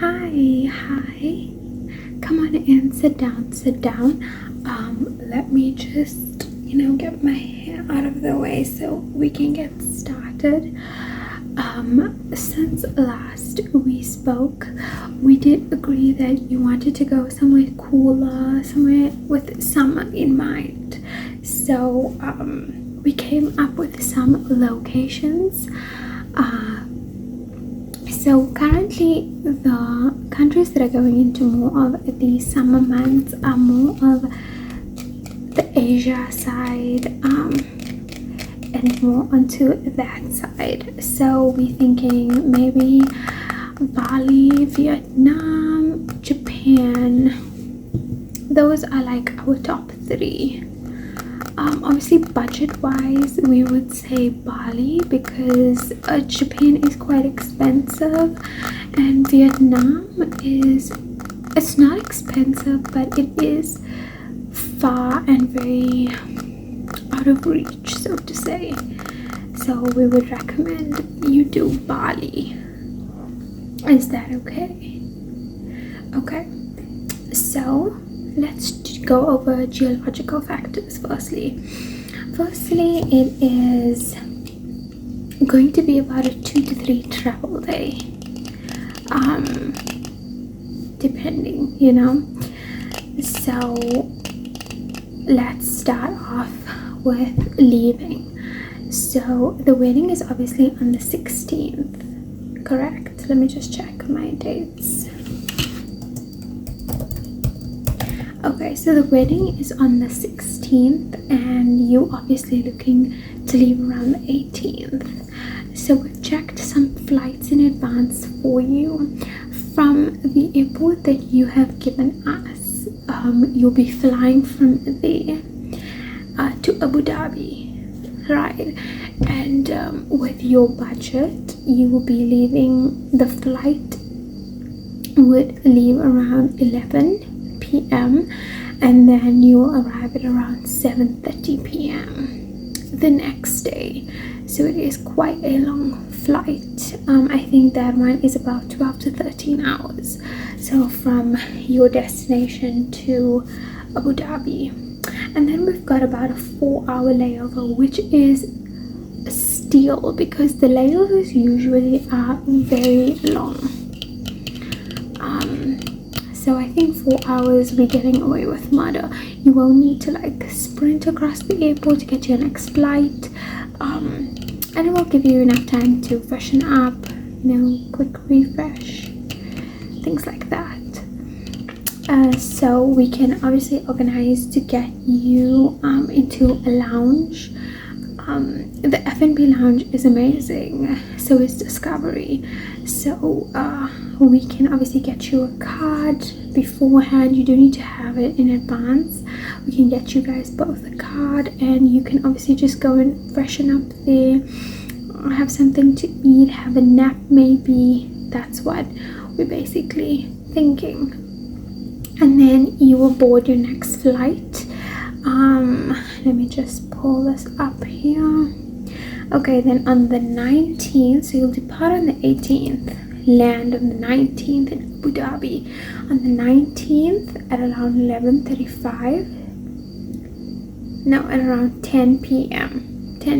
Hi. Come on in, sit down. Let me just, get my hair out of the way so we can get started. Since last we spoke, we did agree that you wanted to go somewhere cooler, somewhere with summer in mind. So, we came up with some locations. So currently the countries that are going into more of the summer months are more of the Asia side and more onto that side. So we're thinking maybe Bali, Vietnam, Japan. Those are like our top three. Obviously budget wise we would say Bali because Japan is quite expensive and Vietnam it's not expensive but it is far and very out of reach, so to say. So we would recommend you do Bali. Is that okay? Okay, so let's go over geological factors. Firstly, it is going to be about a 2 to 3 travel day, depending, So let's start off with leaving. So the wedding is obviously on the 16th, correct? Let me just check my dates. Okay, so the wedding is on the 16th and you're obviously looking to leave around the 18th. So we've checked some flights in advance for you. From the airport that you have given us, you'll be flying from there to Abu Dhabi, right? And with your budget, you will be leaving, the flight would leave around 11 p.m. and then you'll arrive at around 7:30 p.m. the next day. So it is quite a long flight. I think that one is about 12 to 13 hours. So from your destination to Abu Dhabi. And then we've got about a 4-hour layover, which is steal because the layovers usually are very long. So I think 4 hours we're getting away with murder. You won't need to like sprint across the airport to get your next flight, and it will give you enough time to freshen up, quick refresh, things like that. So we can obviously organize to get you into a lounge. The F&B lounge is amazing, so is Discovery. So we can obviously get you a card beforehand. You don't need to have it in advance. We can get you guys both a card and you can obviously just go and freshen up there, have something to eat, have a nap maybe. That's what we're basically thinking. And then you will board your next flight. Let me just pull this up here. Okay, then on the 19th, so you'll depart on the 18th, land on the 19th in Abu Dhabi. On the 19th at around 10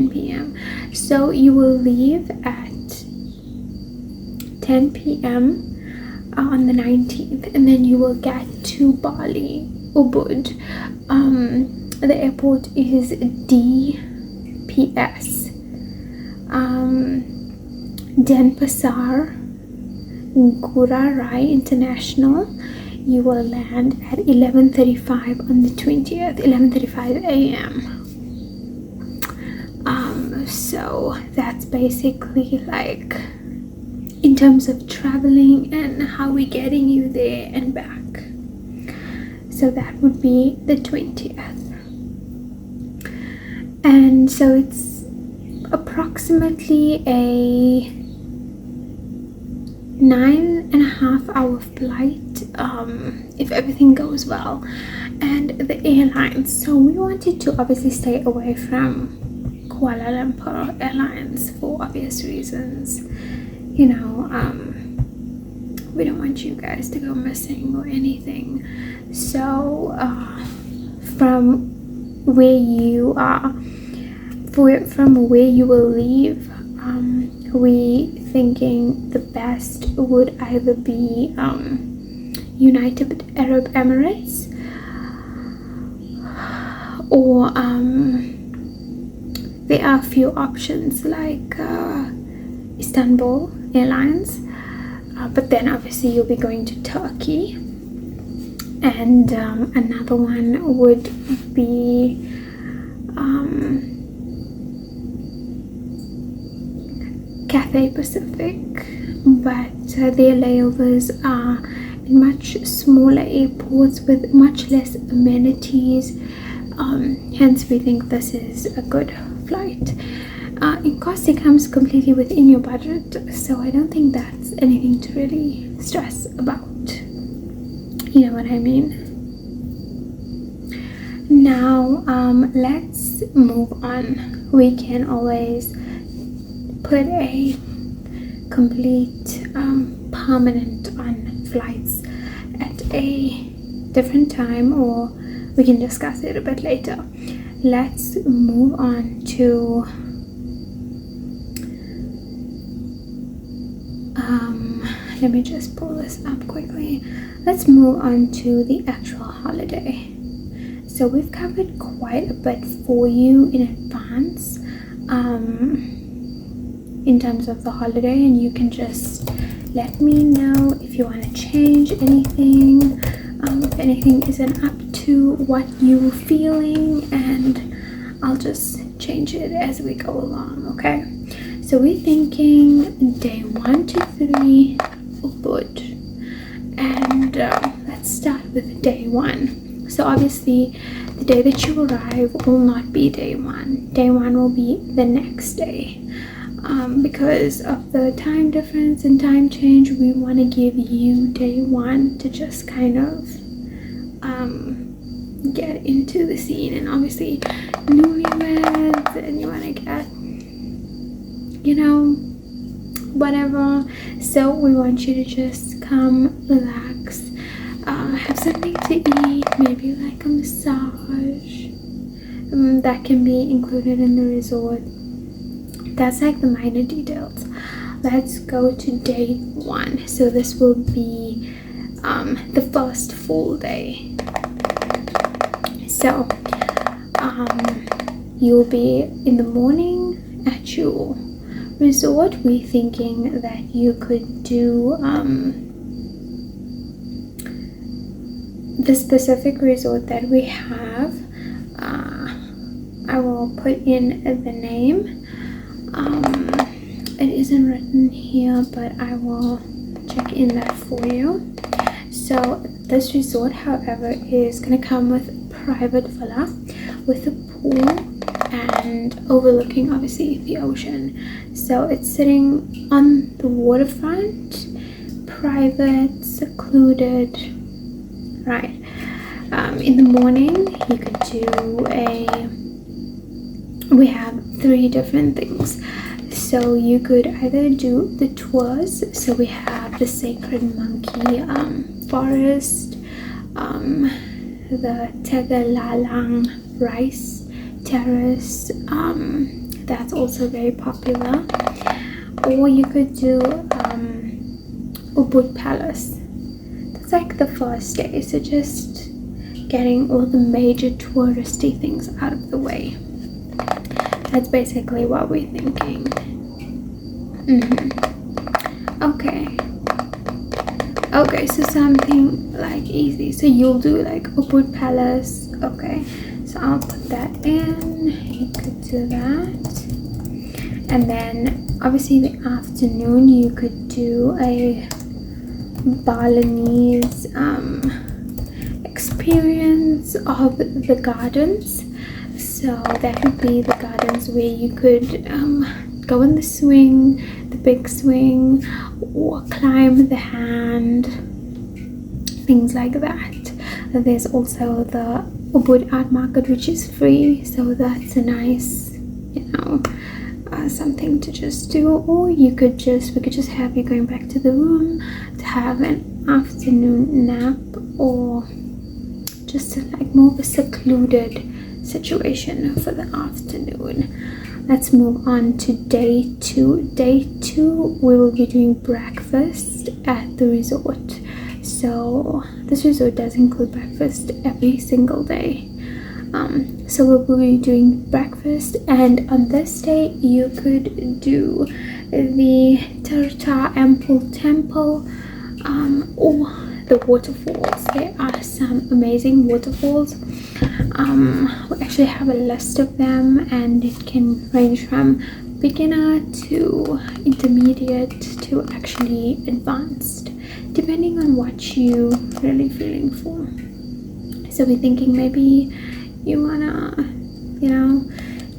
p.m. So you will leave at 10 p.m. On the 19th, and then you will get to Bali, Ubud. The airport is DPS, Denpasar Ngurah Rai International. You will land at 11:35 on the 20th, 11:35 a.m. So that's basically like in terms of traveling and how we're getting you there and back. So that would be the 20th. And so it's approximately a 9.5 hour flight if everything goes well. And the airlines, so we wanted to obviously stay away from Kuala Lumpur Airlines for obvious reasons. we don't want you guys to go missing or anything. So from where you are, from where you will leave, we thinking the best would either be United Arab Emirates or there are a few options like Istanbul Airlines, but then obviously you'll be going to Turkey, and another one would be Cathay Pacific, but their layovers are in much smaller airports with much less amenities, hence we think this is a good flight. In cost, it comes completely within your budget, so I don't think that's anything to really stress about. You know what I mean? Now let's move on. We can always put a complete permanent on flights at a different time, or we can discuss it a bit later. Let's move on to let me just pull this up quickly. Let's move on to the actual holiday. So we've covered quite a bit for you in advance in terms of the holiday, and you can just let me know if you want to change anything, if anything isn't up to what you're feeling, and I'll just change it as we go along. Okay, so we're thinking day 1 to 3 Ubud, and let's start with day 1. So obviously the day that you arrive will not be day 1. Day 1 will be the next day. Because of the time difference and time change, we want to give you day 1 to just kind of get into the scene, and obviously newlyweds, and you want to get, you know, whatever. So we want you to just come, relax, have something to eat, maybe like a massage that can be included in the resort. That's like the minor details. Let's go to day 1. So this will be the first full day. So you'll be in the morning at your resort. We're thinking that you could do the specific resort that we have. I will put in the name. It isn't written here, but I will check in that for you. So this resort, however, is going to come with a private villa with a pool and overlooking obviously the ocean. So it's sitting on the waterfront, private, secluded, right? In the morning you could do we have 3 different things. So you could either do the tours. So we have the Sacred Monkey Forest, the Tegalalang Rice Terrace, that's also very popular. Or you could do Ubud Palace. That's like the first day, so just getting all the major touristy things out of the way. That's basically what we're thinking. Okay, so something like easy. So you'll do like Ubud Palace. Okay, so I'll put that in. You could do that. And then obviously the afternoon you could do a Balinese experience of the gardens. So that would be the gardens where you could go in the swing, the big swing, or climb the hand, things like that. There's also the Ubud Art Market, which is free, so that's a nice, you know, something to just do, or we could just have you going back to the room to have an afternoon nap, or just like more of a secluded situation for the afternoon. Let's move on to day 2. Day 2, we will be doing breakfast at the resort. So this resort does include breakfast every single day. So we'll be doing breakfast, and on this day you could do the Tartar Ample Temple, or the waterfalls. There are some amazing waterfalls. We actually have a list of them, and it can range from beginner to intermediate to actually advanced, depending on what you really feeling for. So we're thinking maybe you wanna,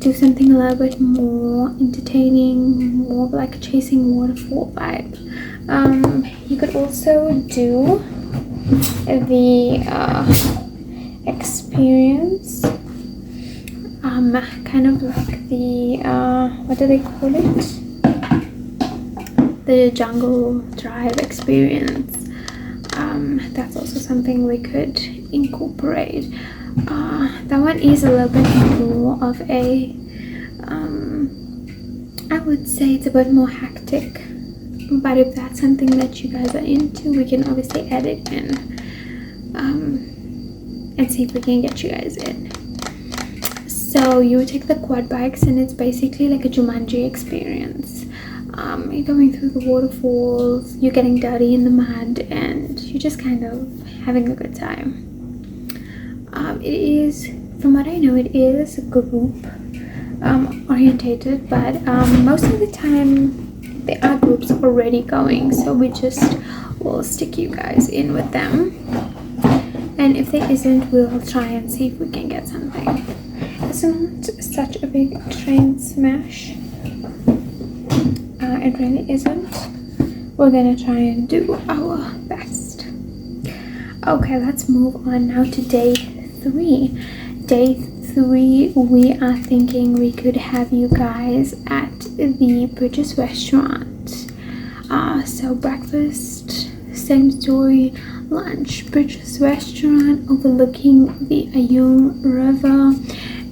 do something a little bit more entertaining, more like a chasing waterfall vibe. You could also do the experience, kind of like the what do they call it, the jungle drive experience. That's also something we could incorporate. That one is a little bit more of a I would say it's a bit more hectic, but if that's something that you guys are into, we can obviously add it in, and see if we can get you guys in. So you would take the quad bikes, and it's basically like a Jumanji experience. You're going through the waterfalls, you're getting dirty in the mud, and you're just kind of having a good time. It is, from what I know, it is group orientated, but most of the time there are groups already going, so we just will stick you guys in with them, and if there isn't, we'll try and see if we can get something. It's not such a big train smash. It really isn't. We're gonna try and do our best. Okay, let's move on now to day 3. Day 3, we are thinking we could have you guys at the British restaurant. So breakfast, same story. Lunch, British restaurant overlooking the Ayung River,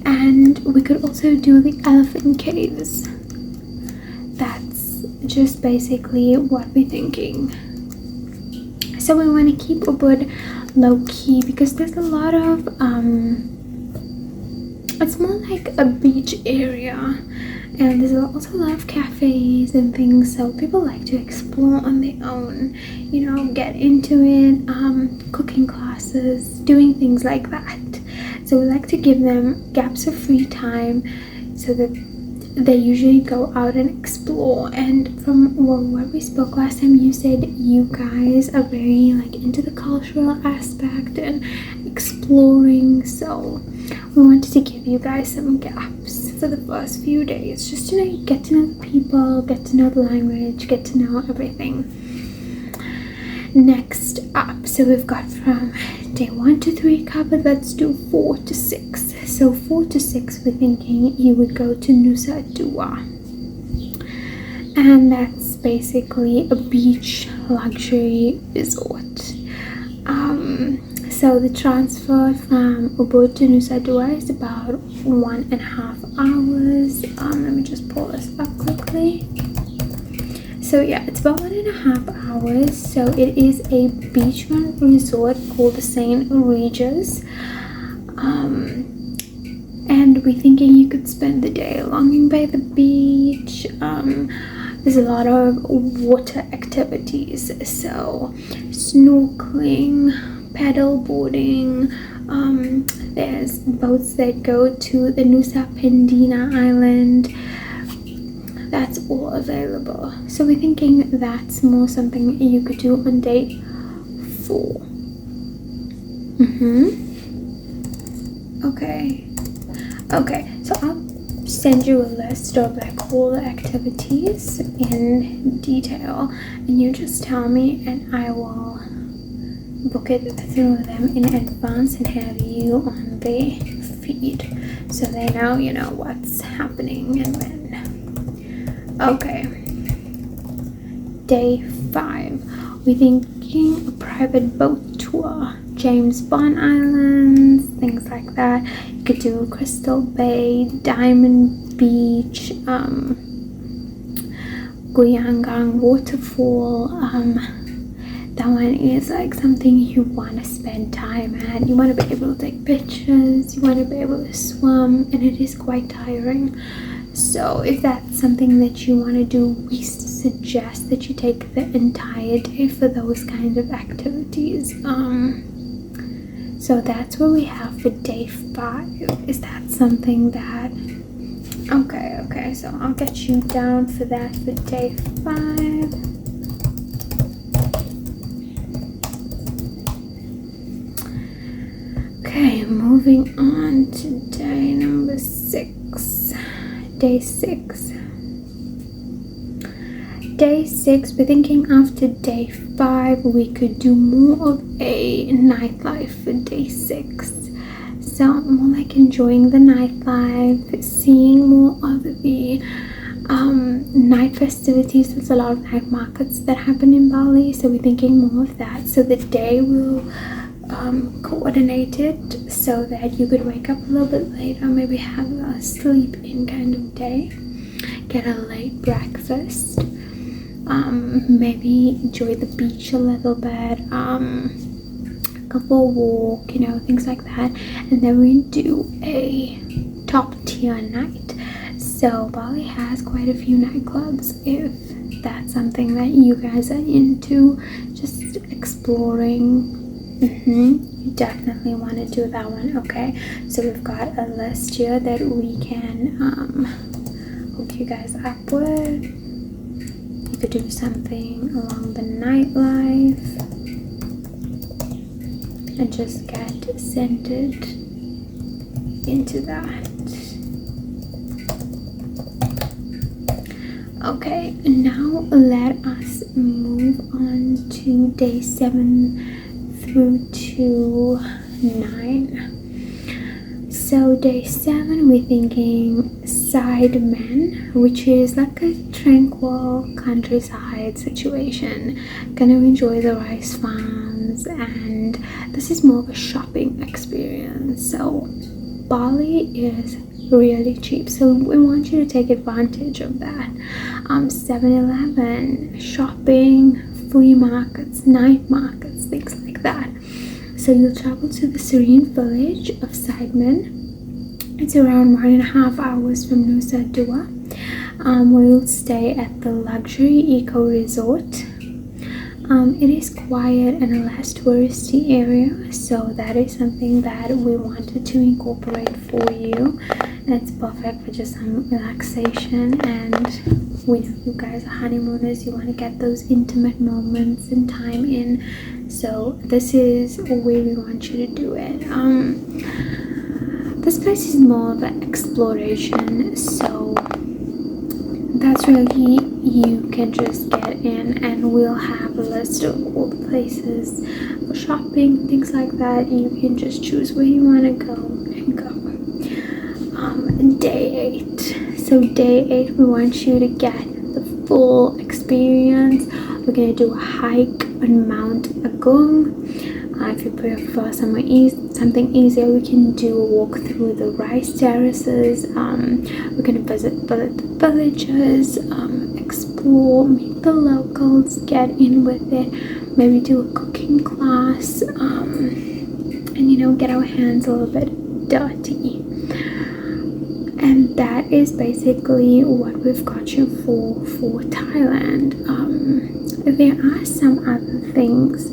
and we could also do the elephant caves. That's just basically what we're thinking. So we want to keep a bit low key because there's a lot of it's more like a beach area, and there's also a lot of cafes and things, so people like to explore on their own, get into it, cooking classes, doing things like that. So we like to give them gaps of free time so that they usually go out and explore. And from what we spoke last time, you said you guys are very into the cultural aspect and exploring, so we wanted to give you guys some gaps for the first few days, just to get to know the people, get to know the language, get to know everything. Next up, so we've got from day 1 to 3 covered. Let's do 4 to 6. So 4 to 6, we're thinking you would go to Nusa Dua, and that's basically a beach luxury resort. So the transfer from Ubud to Nusa Dua is about 1.5 hours. Let me just pull this up quickly. So yeah, it's about 1.5 hours. So it is a beachfront resort called the St. Regis, and we're thinking you could spend the day longing by the beach. There's a lot of water activities, so snorkeling, paddle boarding, there's boats that go to the Nusa Penida Island. That's all available. So we're thinking that's more something you could do on day 4. Okay, so I'll send you a list of all the activities in detail, and you just tell me, and I will book it through them in advance and have you on the feed so they know what's happening and when. Okay, day 5, we're thinking a private boat tour, James Bond Islands, things like that. You could do Crystal Bay, Diamond Beach, Guyangang Waterfall. That one is like something you want to spend time at. You want to be able to take pictures, you want to be able to swim, and it is quite tiring. So if that's something that you want to do, we suggest that you take the entire day for those kinds of activities. So that's what we have for day 5. Is that something that... Okay, so I'll get you down for that for day 5. Okay, moving on to day number 6. Day 6. Day 6, we're thinking after day 5 we could do more of a nightlife for day 6. So more like enjoying the nightlife, seeing more of the night festivities. There's a lot of night markets that happen in Bali, so we're thinking more of that. So the day will coordinate it so that you could wake up a little bit later, maybe have a sleep in kind of day, get a late breakfast, maybe enjoy the beach a little bit, go for a walk, things like that. And then we do a top tier night. So Bali has quite a few nightclubs. If that's something that you guys are into, just exploring, you definitely want to do that one. Okay, so we've got a list here that we can hook you guys up with. You could do something along the nightlife and just get centered into that. Okay, now let us move on to day 7 through to 9. So day 7, we're thinking Sidemen, which is like a tranquil countryside situation. Gonna enjoy the rice farms, and this is more of a shopping experience. So Bali is really cheap, so we want you to take advantage of that. 7-Eleven, shopping, flea markets, night markets, things like that. So you'll travel to the serene village of Sidemen. It's around 1.5 hours from Nusa Dua. We'll stay at the luxury eco resort. It is quiet and a less touristy area, so that is something that we wanted to incorporate for you. It's perfect for just some relaxation, and we know you guys are honeymooners, you want to get those intimate moments and time in, so this is where we want you to do it. This place is more of an exploration, so that's really, you can just get in and we'll have a list of all the places for shopping, things like that. You can just choose where you want to go and go. Day 8. So day 8, we want you to get the full experience. We're going to do a hike on Mount Agung. If you prefer something easier, we can do a walk through the rice terraces. We're going to visit the villages, explore, meet the locals, get in with it, maybe do a cooking class, and get our hands a little bit dirty. And that is basically what we've got you for Thailand. There are some other things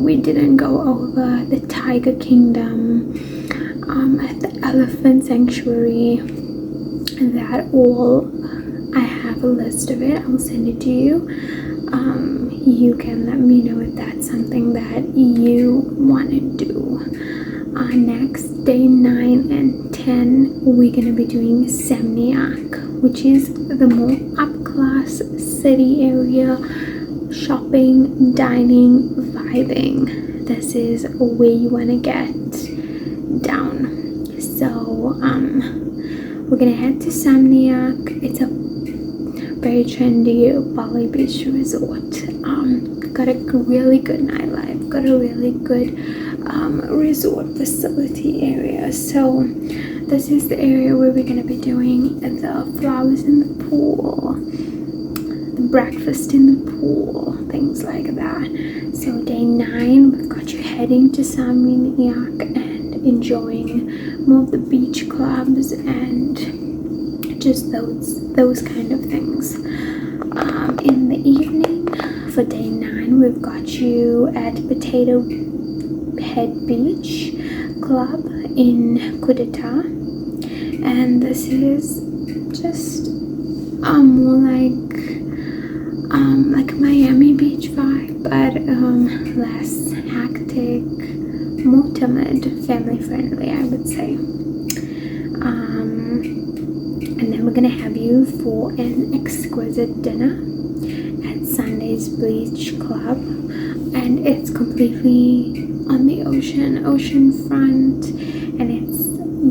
we didn't go over: the Tiger Kingdom, the Elephant Sanctuary. That all, I have a list of it. I'll send it to you. You can let me know if that's something that you want to do. Next, day 9 and 10, we're going to be doing Semniak, which is the more up-class city area, shopping, dining, vibing. This is where you want to get down. So we're going to head to Semniak. It's a very trendy Bali Beach resort. Got a really good nightlife, got a really good resort facility area. So this is the area where we're going to be doing the flowers in the pool, the breakfast in the pool, things like that. So day 9, we've got you heading to Samyak and enjoying more of the beach clubs and just those kind of things. In the evening for day 9, we've got you at Potato Head Beach Club in Kudita, and this is just more like Miami Beach vibe, but less hectic, more timid, family friendly, I would say. And then we're gonna have you for an exquisite dinner at Sunday's Beach Club, and it's completely on the ocean front, and it's,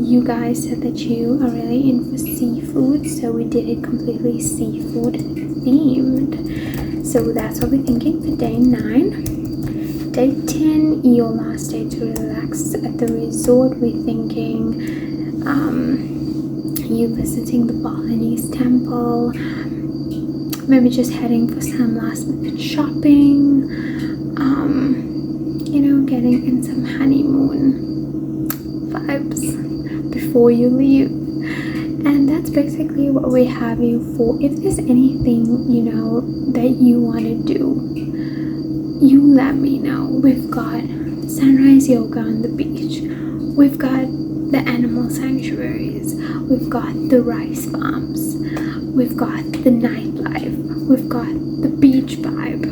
you guys said that you are really in for seafood, so we did it completely seafood themed. So that's what we're thinking for day 9. Day 10, your last day to relax at the resort, we're thinking you visiting the Balinese temple, maybe just heading for some last minute shopping, getting in some honeymoon vibes before you leave. And that's basically what we have you for. If there's anything that you want to do, you let me know. We've got sunrise yoga on the beach, we've got the animal sanctuaries, we've got the rice farms, we've got the nightlife, we've got the beach vibe,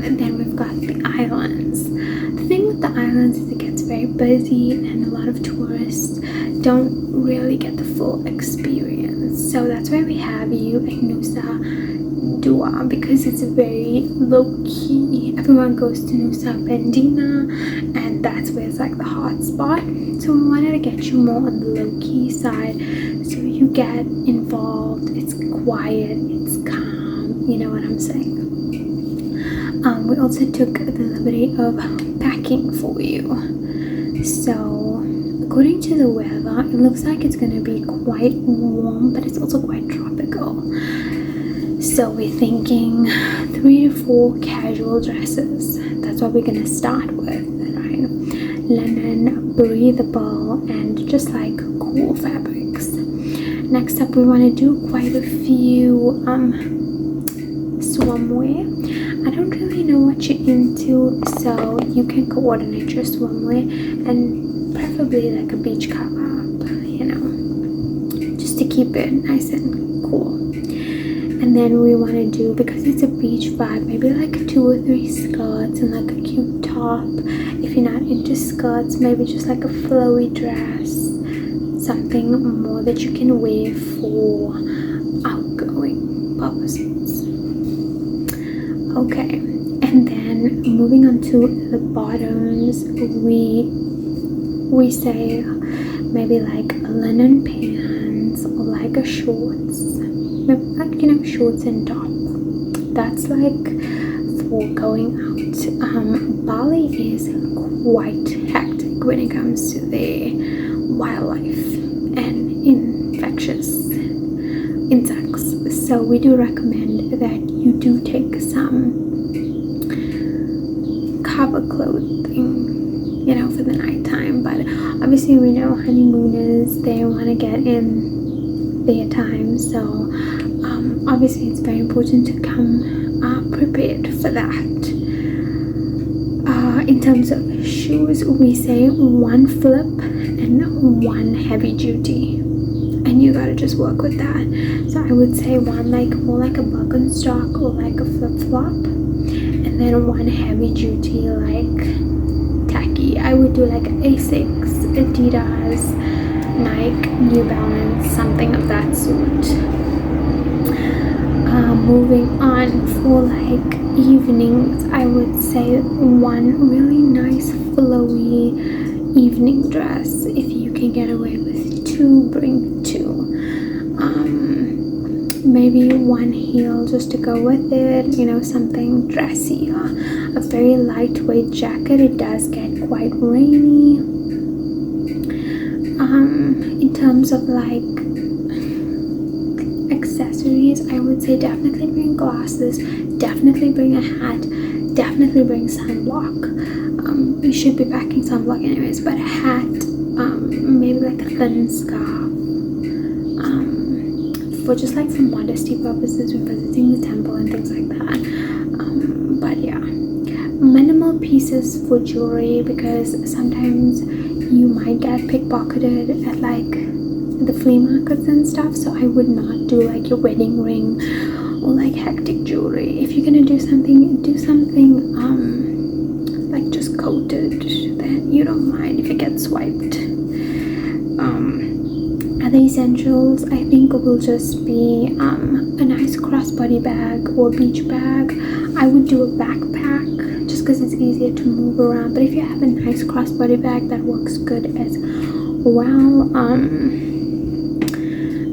and then we've got the islands. The thing with the islands is it gets very busy and a lot of tourists don't really get the full experience. So that's why we have you at Nusa Dua, because it's very low-key. Everyone goes to Nusa Pendina, and that's where it's like the hot spot. So we wanted to get you more on the low-key side, so you get involved. It's quiet, it's calm, you know what I'm saying. We also took the liberty of packing for you. So according to the weather, it looks like it's going to be quite warm, but it's also quite tropical. So we're thinking 3 to 4 casual dresses. That's what we're going to start with, right? Linen, breathable, and just like cool fabrics. Next up, we want to do quite a few swimwear. I don't really know what you're into, so you can coordinate your swimwear, and preferably like a beach cover up, just to keep it nice and cool. And then we want to do, because it's a beach vibe, maybe like 2 or 3 skirts and like a cute top. If you're not into skirts, maybe just like a flowy dress, something more that you can wear for outgoing purposes. Okay, and then moving on to the bottoms, we say maybe like a linen pants or like a shorts, maybe like shorts and top. That's like for going out. Bali is quite hectic when it comes to their wildlife and infectious insects, so we do recommend that you do take some cover clothing, for the nighttime. But obviously we know honeymooners, they want to get in their time, so obviously it's very important to come prepared for that. In terms of shoes, we say 1 flip and 1 heavy duty, and you gotta just work with that. So I would say 1 more like a Birkenstock or like a flip-flop, and then 1 heavy duty like tacky. I would do like Asics, Adidas, Nike, New Balance, something of that sort. Moving on, for like evenings, I would say 1 really nice flowy evening dress. If you can get away with 2, bring 2. maybe one heel just to go with it, you know, something dressy, or a very lightweight jacket. It does get quite rainy. In terms of like accessories, I would say definitely bring glasses, definitely bring a hat, definitely bring sunblock. You should be packing sunblock anyways, but a hat, maybe like a thin scarf, for just like for modesty purposes when visiting the temple and things like that. But yeah, minimal pieces for jewelry, because sometimes you might get pickpocketed at like the flea markets and stuff. So I would not do like your wedding ring or like hectic jewelry. If you're gonna do something like just coated, then you don't mind if it gets swiped. Other essentials I think will just be a nice crossbody bag or beach bag. I would do a backpack just because it's easier to move around, but if you have a nice crossbody bag, that works good as well.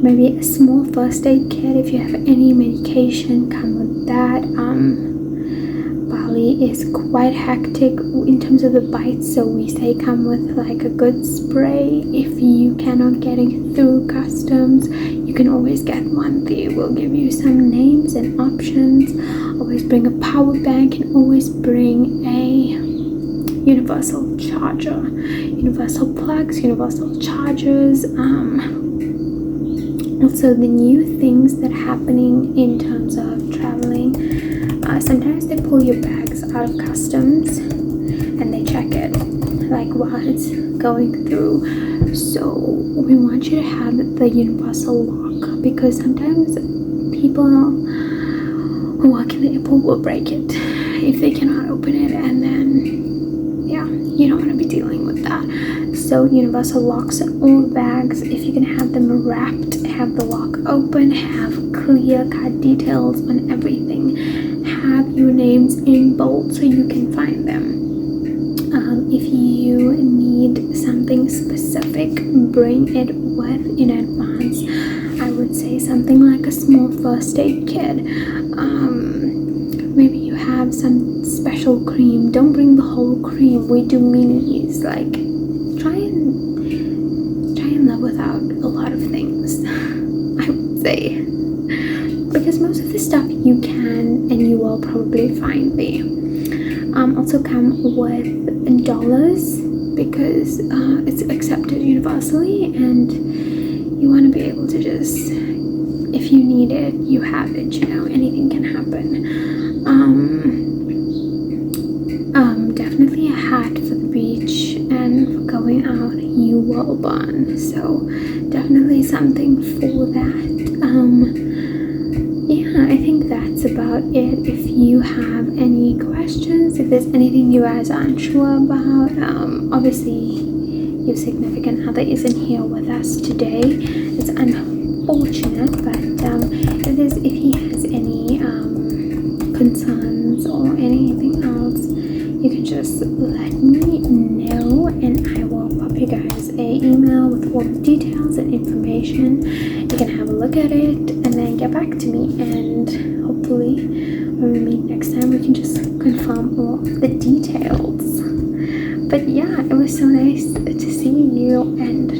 Maybe a small first aid kit. If you have any medication, come with that. Bali is quite hectic in terms of the bites, so we say come with like a good spray. If you cannot get it through customs, you can always get one. They will give you some names and options. Always bring a power bank, and always bring a universal charger, universal plugs, universal chargers. Also, the new things that are happening in terms of traveling, sometimes they pull your bags out of customs and they check it like while it's going through. So we want you to have the universal lock, because sometimes people who work in the airport will break it if they cannot open it, and then yeah, you don't want to be dealing with that. So universal locks on all bags. If you can have them wrapped, have the lock open, have clear cut details on everything, have your names in bold so you can find them. If you need something specific, bring it with in advance. I would say something like a small first aid kit. Maybe you have some special cream. Don't bring the whole cream. We do minis. Like try and live without a lot of things, I would say, because most of the stuff you can and you will probably find there. Also come with dollars, because it's accepted universally, and you want to be able to just, if you need it, you have it, you know, anything can happen. Definitely a hat for the beach, and for going out you will burn, so definitely something for that. Yeah, I think that's about it. If you have any questions, if there's anything you guys are unsure about, obviously your significant other isn't here with us today. It's unfortunate, but if he has any concerns or anything else, you can just let me know, and I will pop you guys a email with all the details and information. You can have a look at it and then get back to me, and hopefully when we meet next time we can just confirm all the details. But yeah, it was so nice to see you, and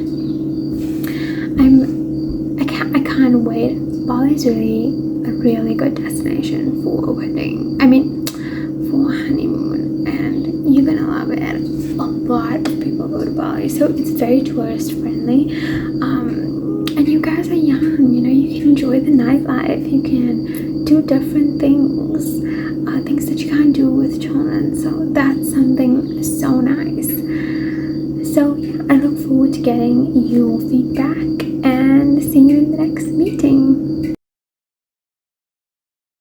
I can't wait. Bali is really a really good destination for a wedding. I mean, for a honeymoon, and you're gonna love it. A lot of people go to Bali, so it's very tourist friendly. And you guys are young, you know, you can enjoy the nightlife, you can do different things, things that you can't do with children. So that's something so nice. So yeah, I look forward to getting your feedback and seeing you in the next meeting.